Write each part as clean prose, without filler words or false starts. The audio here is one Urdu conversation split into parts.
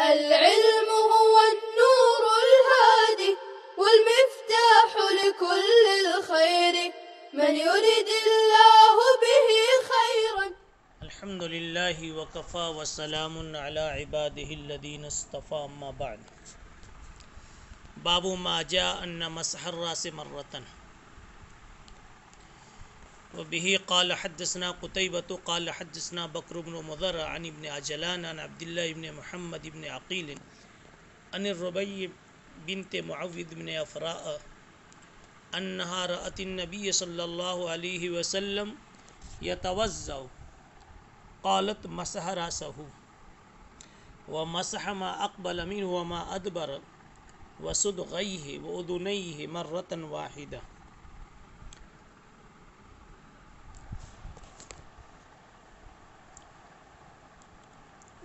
العلم هو النور الهادي والمفتاح لكل الخير من يرد الله به خيرا. الحمد لله وكفى وسلام على عباده الذين اصطفى. اما بعد، باب ما جاء ان مسح الراس مرة. وبه قال حدثنا قتيبة قال حدثنا بكر بن مضر عن ابن عجلان عن عبد الله بن محمد بن عقيل عن الربيع بنت معوذ بن افراء انها رأت النبي صلى الله عليه وسلم يتوضأ قالت مسح راسه ومسح ما اقبل منه وما ادبر وصدغيه واذنيه مرة واحدة.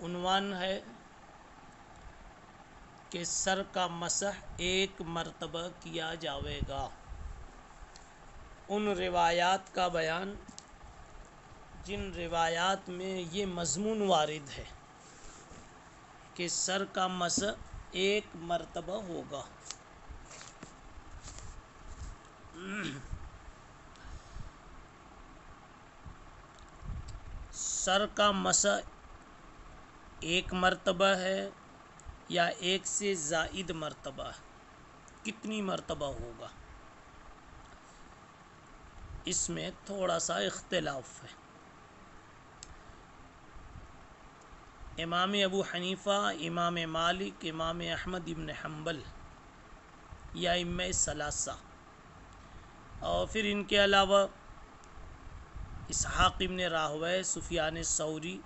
عنوان ہے کہ سر کا مسح ایک مرتبہ کیا جاوے گا. ان روایات کا بیان جن روایات میں یہ مضمون وارد ہے کہ سر کا مسح ایک مرتبہ ہوگا. سر کا مسح ایک مرتبہ ہے یا ایک سے زائد مرتبہ ہے، کتنی مرتبہ ہوگا، اس میں تھوڑا سا اختلاف ہے. امام ابو حنیفہ، امام مالک، امام احمد ابن حنبل یا ائمہ ثلاثہ، اور پھر ان کے علاوہ اسحاق ابن راہویہ، سفیان ثوری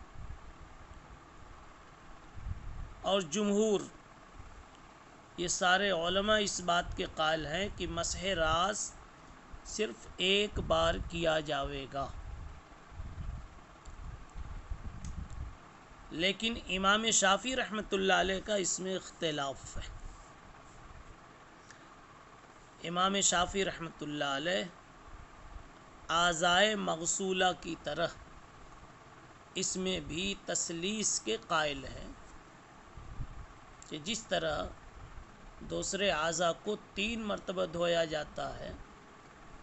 اور جمہور، یہ سارے علماء اس بات کے قائل ہیں کہ مسح راس صرف ایک بار کیا جاوے گا. لیکن امام شافعی رحمۃ اللہ علیہ کا اس میں اختلاف ہے. امام شافعی رحمۃ اللہ علیہ اعضائے مغسولہ کی طرح اس میں بھی تثلیث کے قائل ہیں کہ جس طرح دوسرے اعضاء کو 3 مرتبہ دھویا جاتا ہے،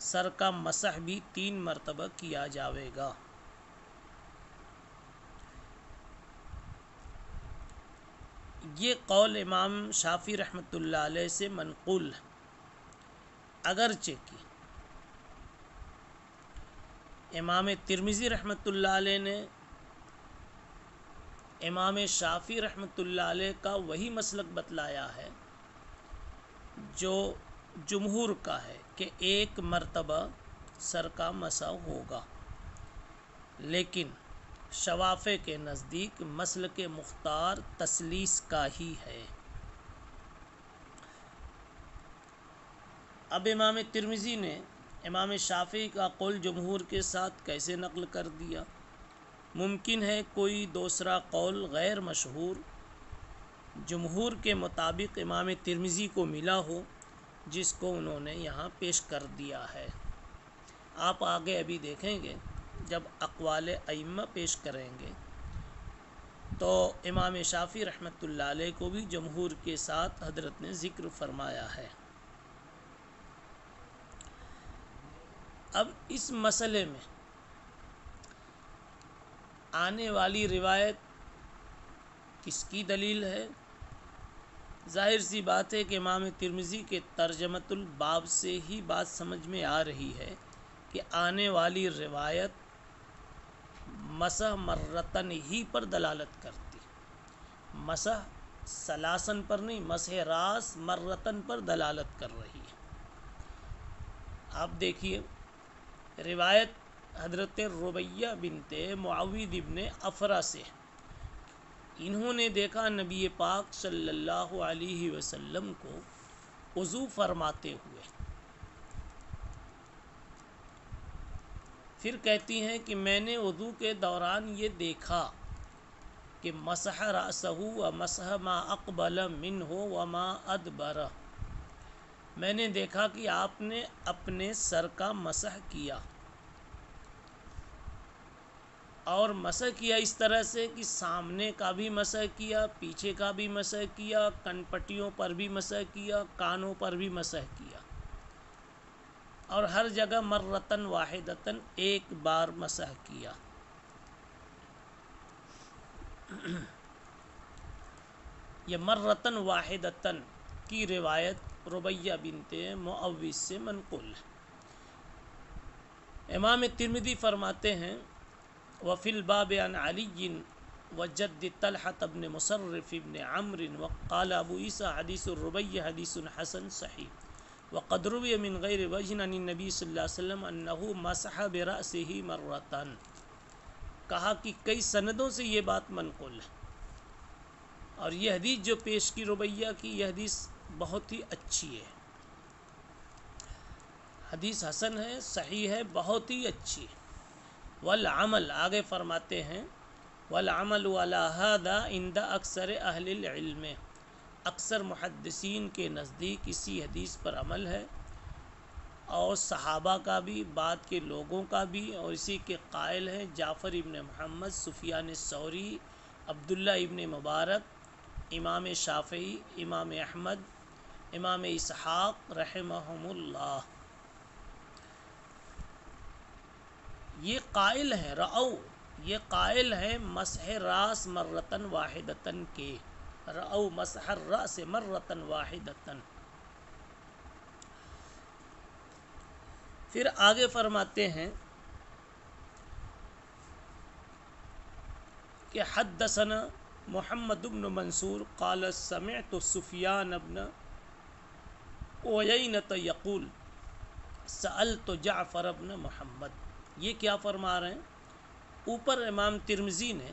سر کا مسح بھی 3 مرتبہ کیا جاوے گا. یہ قول امام شافعی رحمۃ اللہ علیہ سے منقول ہے، اگرچہ کہ امام ترمذی رحمۃ اللہ علیہ نے امام شافعی رحمۃ اللہ علیہ کا وہی مسلک بتلایا ہے جو جمہور کا ہے کہ ایک مرتبہ سر کا مسح ہوگا. لیکن شوافع کے نزدیک مسلک مختار تثلیث کا ہی ہے. اب امام ترمذی نے امام شافعی کا قول جمہور کے ساتھ کیسے نقل کر دیا؟ ممکن ہے کوئی دوسرا قول غیر مشہور جمہور کے مطابق امام ترمذی کو ملا ہو، جس کو انہوں نے یہاں پیش کر دیا ہے. آپ آگے ابھی دیکھیں گے جب اقوال ائمہ پیش کریں گے تو امام شافعی رحمۃ اللہ علیہ کو بھی جمہور کے ساتھ حضرت نے ذکر فرمایا ہے. اب اس مسئلے میں آنے والی روایت کس کی دلیل ہے؟ ظاہر سی بات ہے کہ امام ترمذی کے ترجمۃ الباب سے ہی بات سمجھ میں آ رہی ہے کہ آنے والی روایت مسح مرتن ہی پر دلالت کرتی، مسح ثلاثن پر نہیں، مسح راس مرتن پر دلالت کر رہی ہے. آپ دیکھیے روایت حضرت ربیہ بنت معوذ ابن افرا سے، انہوں نے دیکھا نبی پاک صلی اللہ علیہ وسلم کو وضو فرماتے ہوئے. پھر کہتی ہیں کہ میں نے وضو کے دوران یہ دیکھا کہ مسح رأسہ ومسح ما اقبل منہ وما ادبر، میں نے دیکھا کہ آپ نے اپنے سر کا مسح کیا اور مسح کیا اس طرح سے کہ سامنے کا بھی مسح کیا، پیچھے کا بھی مسح کیا، کن پٹیوں پر بھی مسح کیا، کانوں پر بھی مسح کیا، اور ہر جگہ مرتن واحدتن ایک بار مسح کیا۔ یہ مرتن واحدتن کی روایت ربیہ بنت معوذ سے منقول ہے۔ امام ترمذی فرماتے ہیں وفی الباب عن علی وجد طلحة بن مصرف بن عمرو وقال ابو عیسیٰ حدیث الربیہ حدیث حسن صحیح وقد روی من غیر وجہ عن النبی صلی اللہ علیہ وسلم انہ مسح برأسہ مرتن۔ کہا کہ کئی سندوں سے یہ بات منقول ہے، اور یہ حدیث جو پیش کی ربیہ کی، یہ حدیث بہت ہی اچھی ہے، حدیث حسن ہے، صحیح ہے، بہت ہی اچھی ہے۔ والعمل، آگے فرماتے ہیں والعمل علی ھذا عند اکثر اہل العلم، اکثر محدثین کے نزدیک اسی حدیث پر عمل ہے، اور صحابہ کا بھی، بعد کے لوگوں کا بھی، اور اسی کے قائل ہیں جعفر ابن محمد، سفیان الثوری، عبداللہ ابن مبارک، امام شافعی، امام احمد، امام اسحاق رحمہم اللہ۔ یہ قائل ہیں یہ قائل ہیں مسح راس مرتن واحدتن کے، مسح الراس مرتن واحدتن۔ پھر آگے فرماتے ہیں کہ حدثنا محمد بن منصور قال سمعت سفیان بن عیینۃ یقول سألت جعفر بن محمد۔ یہ کیا فرما رہے ہیں؟ اوپر امام ترمذی نے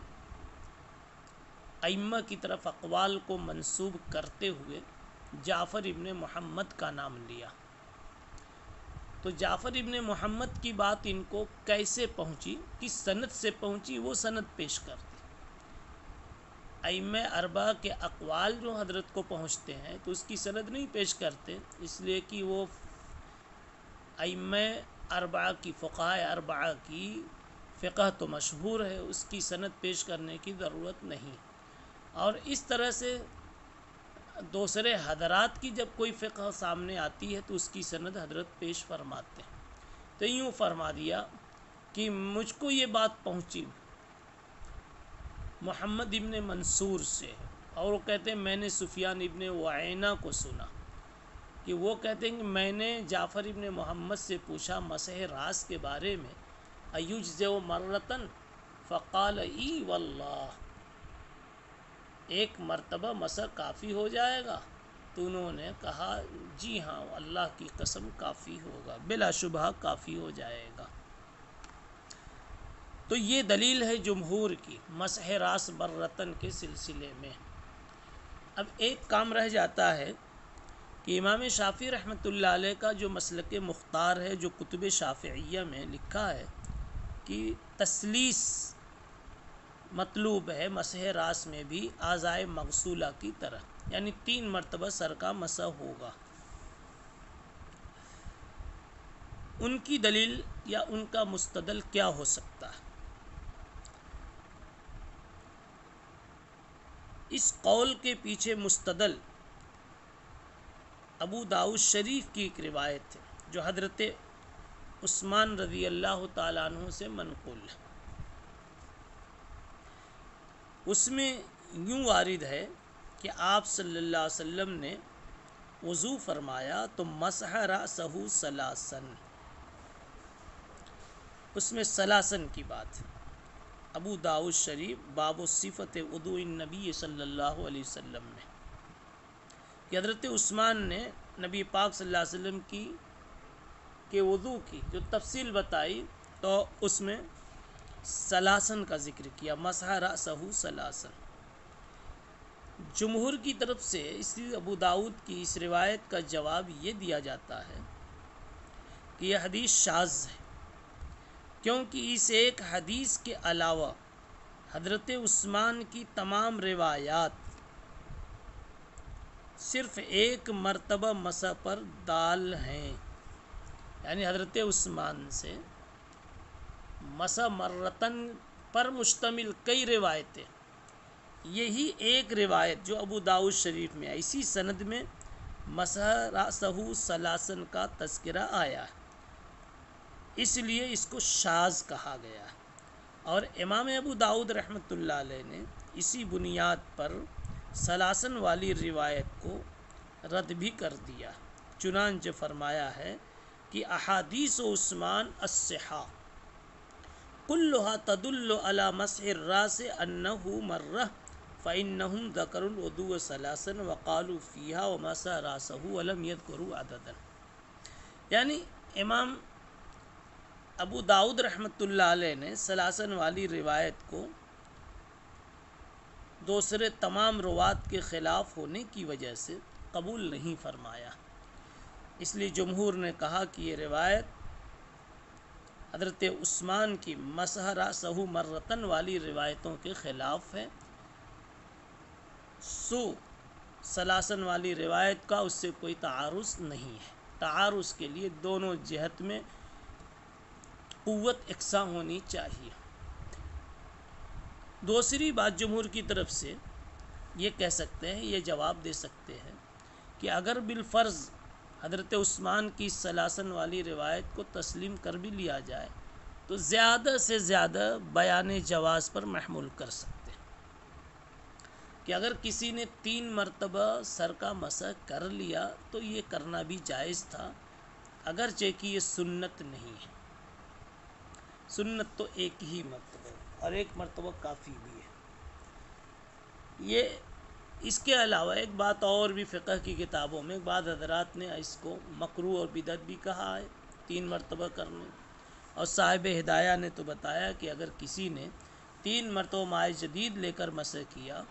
ائمہ کی طرف اقوال کو منسوب کرتے ہوئے جعفر ابن محمد کا نام لیا، تو جعفر ابن محمد کی بات ان کو کیسے پہنچی، کس سند سے پہنچی، وہ سند پیش کرتے۔ ائمہ اربعہ کے اقوال جو حضرت کو پہنچتے ہیں تو اس کی سند نہیں پیش کرتے، اس لیے کہ وہ ائمہ اربعہ کی، فقہائے اربعہ کی فقہ تو مشہور ہے، اس کی سند پیش کرنے کی ضرورت نہیں۔ اور اس طرح سے دوسرے حضرات کی جب کوئی فقہ سامنے آتی ہے تو اس کی سند حضرت پیش فرماتے ہیں۔ تو یوں فرما دیا کہ مجھ کو یہ بات پہنچی محمد ابن منصور سے، اور وہ کہتے ہیں میں نے سفیان ابن عیینہ کو سنا کہ وہ کہتے ہیں کہ میں نے جعفر ابن محمد سے پوچھا مسح راس کے بارے میں، ایجزئ مرتن فقال ای واللہ، ایک مرتبہ مسح کافی ہو جائے گا؟ تو انہوں نے کہا جی ہاں اللہ کی قسم کافی ہوگا، بلا شبہ کافی ہو جائے گا۔ تو یہ دلیل ہے جمہور کی مسح راس مرتن کے سلسلے میں۔ اب ایک کام رہ جاتا ہے کہ امام شافعی رحمۃ اللہ علیہ کا جو مسلک مختار ہے، جو کتب شافعیہ میں لکھا ہے کہ تسلیس مطلوب ہے مسح راس میں بھی اعضائے مغسولہ کی طرح، یعنی 3 مرتبہ سر کا مسح ہوگا۔ ان کی دلیل یا ان کا مستدل کیا ہو سکتا ہے؟ اس قول کے پیچھے مستدل ابو داؤد شریف کی ایک روایت ہے جو حضرت عثمان رضی اللہ تعالیٰ عنہ سے منقول ہے۔ اس میں یوں وارد ہے کہ آپ صلی اللہ علیہ وسلم نے وضو فرمایا تو مسح رأسہ ثلاثاً، اس میں ثلاثاً کی بات ہے۔ ابو داؤد شریف باب صفت وضوء النبی صلی اللہ علیہ وسلم میں کہ حضرت عثمان نے نبی پاک صلی اللہ علیہ وسلم کے وضو کی جو تفصیل بتائی تو اس میں ثلاثاً کا ذکر کیا، مسح رأسہ ثلاثاً۔ جمہور کی طرف سے اسی ابو داؤد کی اس روایت کا جواب یہ دیا جاتا ہے کہ یہ حدیث شاذ ہے، کیونکہ اس ایک حدیث کے علاوہ حضرت عثمان کی تمام روایات صرف ایک مرتبہ مسح پر دال ہیں، یعنی حضرت عثمان سے مسح مرتن پر مشتمل کئی روایتیں، یہی ایک روایت جو ابو داؤد شریف میں اسی سند میں مسح رأسہ ثلاثاً کا تذکرہ آیا ہے، اس لیے اس کو شاذ کہا گیا ہے۔ اور امام ابو داؤد رحمۃ اللہ علیہ نے اسی بنیاد پر ثلاثاً والی روایت کو رد بھی کر دیا، چنانچہ فرمایا ہے کہ احادیث عثمان الصحاح كلها تدل على مسح الراس انه مرہ فانهم ذکروا الوضوء ثلاثا وقالوا فيها ومسح راسه ولم يذكروا عددا۔ یعنی امام ابو داؤد رحمۃ اللہ علیہ نے ثلاثاً والی روایت کو دوسرے تمام روات کے خلاف ہونے کی وجہ سے قبول نہیں فرمایا، اس لیے جمہور نے کہا کہ یہ روایت حضرت عثمان کی مسح رأسہ مرتن والی روایتوں کے خلاف ہے، سو ثلاثاً والی روایت کا اس سے کوئی تعارض نہیں ہے۔ تعارض کے لیے دونوں جہت میں قوت یکساں ہونی چاہیے۔ دوسری بات جمہور کی طرف سے یہ کہہ سکتے ہیں، یہ جواب دے سکتے ہیں کہ اگر بالفرض حضرت عثمان کی ثلاثاً والی روایت کو تسلیم کر بھی لیا جائے تو زیادہ سے زیادہ بیان جواز پر محمول کر سکتے ہیں کہ اگر کسی نے 3 مرتبہ سر کا مسح کر لیا تو یہ کرنا بھی جائز تھا، اگرچہ کہ یہ سنت نہیں ہے۔ سنت تو ایک ہی مرتبہ اور ایک مرتبہ کافی بھی ہے۔ یہ اس کے علاوہ ایک بات اور بھی فقہ کی کتابوں میں بعض حضرات نے اس کو مکروہ اور بدعت بھی کہا ہے 3 مرتبہ کرنے، اور صاحب ہدایہ نے تو بتایا کہ اگر کسی نے 3 مرتبہ مائع جدید لے کر مسح کیا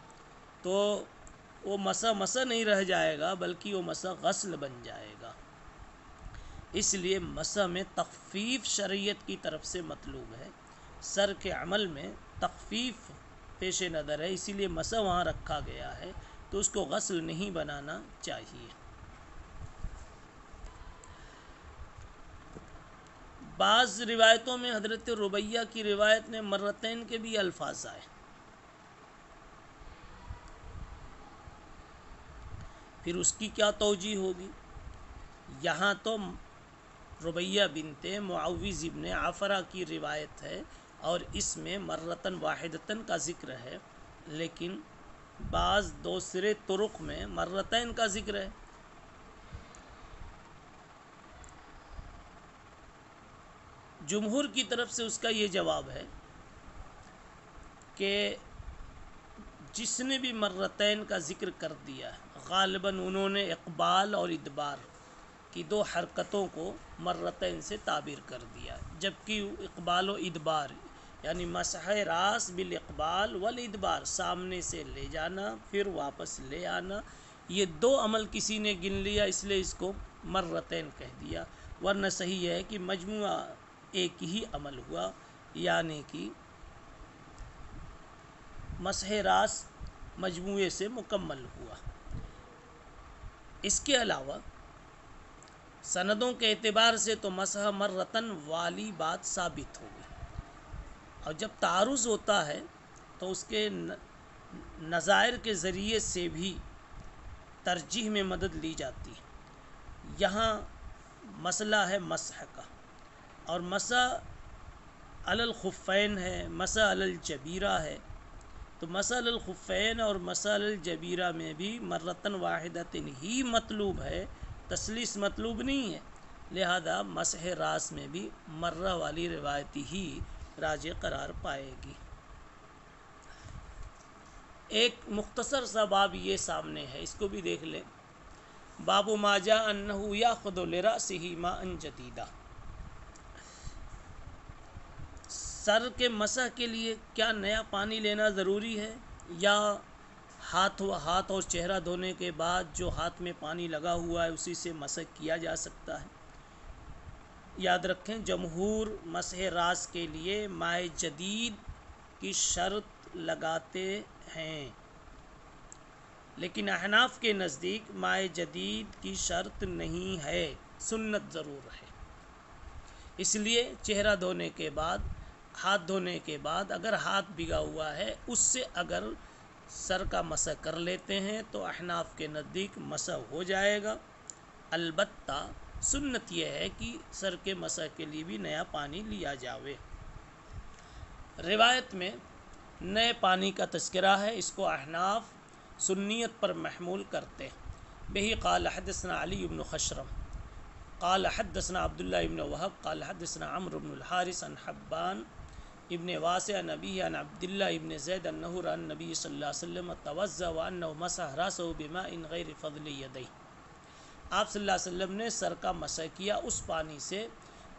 تو وہ مسح نہیں رہ جائے گا بلکہ وہ مسح غسل بن جائے گا۔ اس لیے مسح میں تخفیف شریعت کی طرف سے مطلوب ہے، سر کے عمل میں تخفیف پیش نظر ہے، اسی لیے مسح وہاں رکھا گیا ہے تو اس کو غسل نہیں بنانا چاہیے۔ بعض روایتوں میں حضرت ربیہ کی روایت میں مرتین کے بھی الفاظ آئے، پھر اس کی کیا توجیہ ہوگی؟ یہاں تو ربیہ بنت معوذ ابن عفرہ کی روایت ہے اور اس میں مرتن واحدتن کا ذکر ہے، لیکن بعض دوسرے طرق میں مرتین کا ذکر ہے۔ جمہور کی طرف سے اس کا یہ جواب ہے کہ جس نے بھی مرتین کا ذکر کر دیا غالباً انہوں نے اقبال اور ادبار کی 2 حرکتوں کو مرتین سے تعبیر کر دیا، جبکہ اقبال و ادبار یعنی مسح راس بالاقبال والادبار، سامنے سے لے جانا پھر واپس لے آنا، یہ 2 عمل کسی نے گن لیا اس لیے اس کو مرتین کہہ دیا، ورنہ صحیح ہے کہ مجموعہ ایک ہی عمل ہوا، یعنی کہ مسح راس مجموعے سے مکمل ہوا۔ اس کے علاوہ سندوں کے اعتبار سے تو مسح مرتن والی بات ثابت ہو گئی، اور جب تعارض ہوتا ہے تو اس کے نظائر کے ذریعے سے بھی ترجیح میں مدد لی جاتی ہے۔ یہاں مسئلہ ہے مسح کا، اور مسح علی الخفین ہے، مسح علی الجبیرہ ہے، تو مسح علی الخفین اور مسح علی الجبیرہ میں بھی مرتن واحدتن ہی مطلوب ہے، تثلیث مطلوب نہیں ہے، لہذا مسح راس میں بھی مرہ والی روایتی ہی راجع قرار پائے گی۔ ایک مختصر سا باب یہ سامنے ہے، اس کو بھی دیکھ لیں۔ باب ما جاء انہ یاخذ لرأسہ ماء جدیدا، سر کے مسح کے لیے کیا نیا پانی لینا ضروری ہے یا ہاتھ اور چہرہ دھونے کے بعد جو ہاتھ میں پانی لگا ہوا ہے اسی سے مسح کیا جا سکتا ہے؟ یاد رکھیں جمہور مسح راس کے لیے ماء جدید کی شرط لگاتے ہیں، لیکن احناف کے نزدیک ماء جدید کی شرط نہیں ہے، سنت ضرور ہے۔ اس لیے چہرہ دھونے کے بعد ہاتھ دھونے کے بعد اگر ہاتھ بھیگا ہوا ہے اس سے اگر سر کا مسح کر لیتے ہیں تو احناف کے نزدیک مسح ہو جائے گا، البتہ سنت یہ ہے کہ سر کے مسح کے لیے بھی نیا پانی لیا جاوے۔ روایت میں نئے پانی کا تذکرہ ہے، اس کو احناف سنیت پر محمول کرتے۔ بہی قال حدثنا علی بن خشرم قال حدثنا عبداللہ ابن وہب قال حدثنا عمرو بن الحارث عن حبان ابن واسع نبی عن عبداللہ ابن زید انہ رأى النبی صلی اللہ علیہ وسلم توضأ وانہ مسح راسہ بماء غیر فضل یدیہ۔ آپ صلی اللہ علیہ وسلم نے سر کا مسح کیا اس پانی سے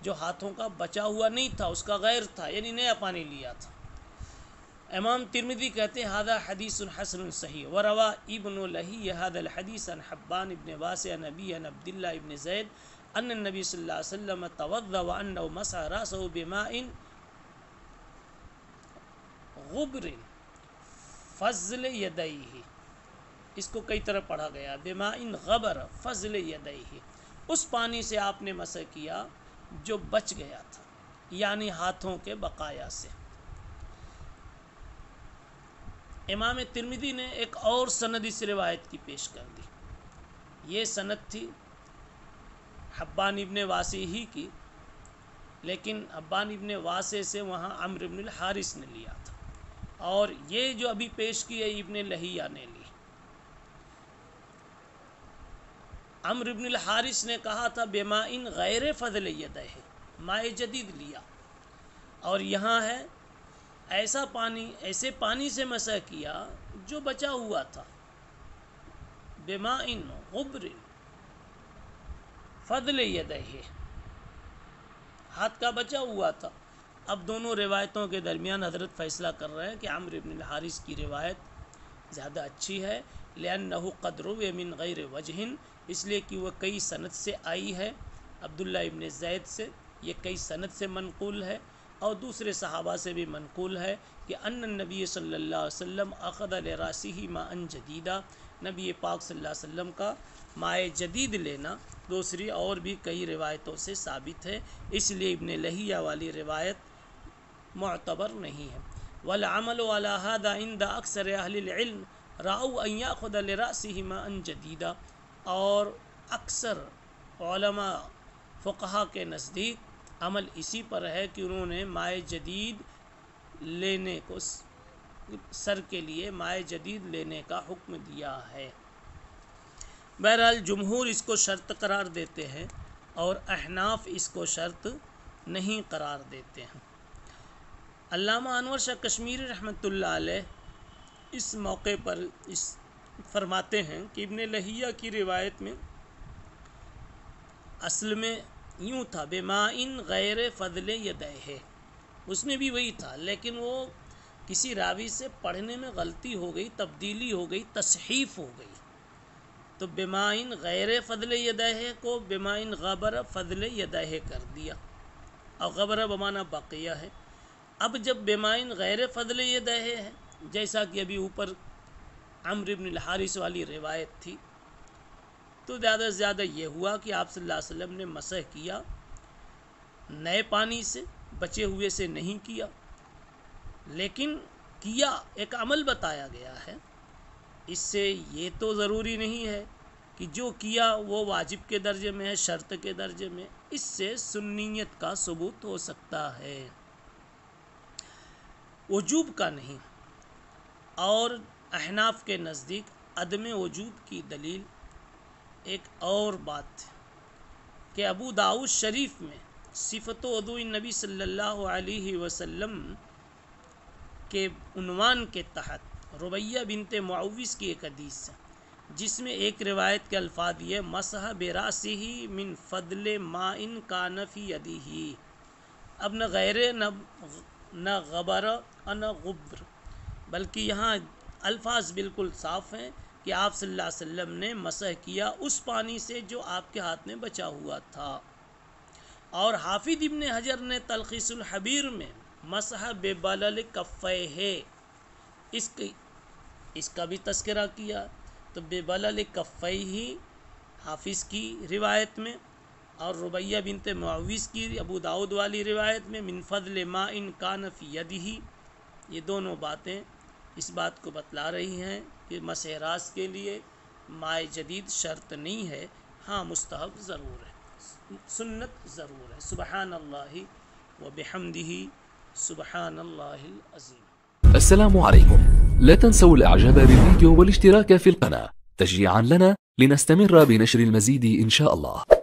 جو ہاتھوں کا بچا ہوا نہیں تھا، اس کا غیر تھا، یعنی نیا پانی لیا تھا۔ امام ترمذی کہتے ہیں ھذا حدیث حسن صحیح وروى ابن لہی ھذا الحدیث عن حبان ابن واسع نبی عن عبداللہ ابن زید ان النبی صلی اللہ علیہ وسلم توضأ وانہ مسح راسہ بماء غبر فضل یدیہ، اس کو کئی طرح پڑھا گیا بماء غبر فضل یدیہ، اس پانی سے آپ نے مسح کیا جو بچ گیا تھا، یعنی ہاتھوں کے بقایا سے۔ امام ترمذی نے ایک اور سند اس روایت کی پیش کر دی، یہ سند تھی حبان ابن واسع ہی کی، لیکن حبان ابن واسع سے وہاں عمرو بن الحارث نے لیا تھا، اور یہ جو ابھی پیش کی ہے ابن لہیہ نے لی۔ عمرو بن الحارث نے کہا تھا بماء غیر فضل یدیہ، مائع جدید لیا، اور یہاں ہے ایسا پانی، ایسے پانی سے مسح کیا جو بچا ہوا تھا، بماء غبر فضل یدیہ، ہاتھ کا بچا ہوا تھا۔ اب دونوں روایتوں کے درمیان حضرت فیصلہ کر رہے ہیں کہ عمرو بن الحارث کی روایت زیادہ اچھی ہے، لأنہ قد روی من غیر وجہ، اس لیے کہ وہ کئی سند سے آئی ہے، عبداللہ ابن زید سے یہ کئی سند سے منقول ہے، اور دوسرے صحابہ سے بھی منقول ہے کہ ان النبی صلی اللہ علیہ وسلم اخذ لراسہ ماء جدیدا، نبی پاک صلی اللہ علیہ وسلم کا مائع جدید لینا دوسری اور بھی کئی روایتوں سے ثابت ہے، اس لیے ابن لہیہ والی روایت معتبر نہیں ہے۔ والعمل على هذا عند اکثر اہل العلم رأوا ان یاخذ لراسہ ماء جدیدا، اور اکثر علماء فقہا کے نزدیک عمل اسی پر ہے کہ انہوں نے مائع جدید لینے کو، سر کے لیے مائع جدید لینے کا حکم دیا ہے۔ بہرحال جمہور اس کو شرط قرار دیتے ہیں اور احناف اس کو شرط نہیں قرار دیتے ہیں۔ علامہ انور شاہ کشمیری رحمۃ اللہ علیہ اس موقع پر فرماتے ہیں کہ ابن لہیہ کی روایت میں اصل میں یوں تھا بماء غیر فضل یدیہ، اس میں بھی وہی تھا، لیکن وہ کسی راوی سے پڑھنے میں غلطی ہو گئی، تبدیلی ہو گئی، تصحیف ہو گئی، تو بماء غیر فضل یدیہ کو بماء غبر فضل یدیہ کر دیا، اور غبر بمعنی بقیہ ہے۔ اب جب بماء غیر فضل یدیہ ہے، جیسا کہ ابھی اوپر عمرو بن الحارث والی روایت تھی، تو زیادہ سے زیادہ یہ ہوا کہ آپ صلی اللہ علیہ وسلم نے مسح کیا نئے پانی سے، بچے ہوئے سے نہیں کیا، لیکن کیا ایک عمل بتایا گیا ہے، اس سے یہ تو ضروری نہیں ہے کہ جو کیا وہ واجب کے درجے میں ہے، شرط کے درجے میں، اس سے سنیت کا ثبوت ہو سکتا ہے، وجوب کا نہیں۔ اور احناف کے نزدیک عدم وجوب کی دلیل ایک اور بات ہے کہ ابو داؤد شریف میں صفت وضوء النبی صلی اللہ علیہ وسلم کے عنوان کے تحت ربیہ بنت معوذ کی ایک حدیث ہے، جس میں ایک روایت کے الفاظ یہ مسح براسہ من فضل ماء کان فی یدہ، اب نہ غیر نہ غبر اور نہ غبر، بلکہ یہاں الفاظ بالکل صاف ہیں کہ آپ صلی اللہ علیہ وسلم نے مسح کیا اس پانی سے جو آپ کے ہاتھ میں بچا ہوا تھا۔ اور حافظ ابن حجر نے تلخیص الحبیر میں مسح ببلل کفیہ اس کا بھی تذکرہ کیا، تو ببلل کفیہ حافظ کی روایت میں اور ربیہ بنت معوذ کی ابو داؤد والی روایت میں من فضل ما ان کان فی یدہ، یہ دونوں باتیں اس بات کو بتلا رہی ہیں کہ مسح راس کے لیے ماء جدید شرط نہیں ہے، ہاں مستحب ضرور ہے، سنت ضرور ہے۔ سبحان اللہ و بحمدہ سبحان اللہ العظیم۔ السلام عليكم، لا تنسوا الاعجاب بالفيديو والاشتراك في القناة تشجيعا لنا لنستمر بنشر المزيد إن شاء الله.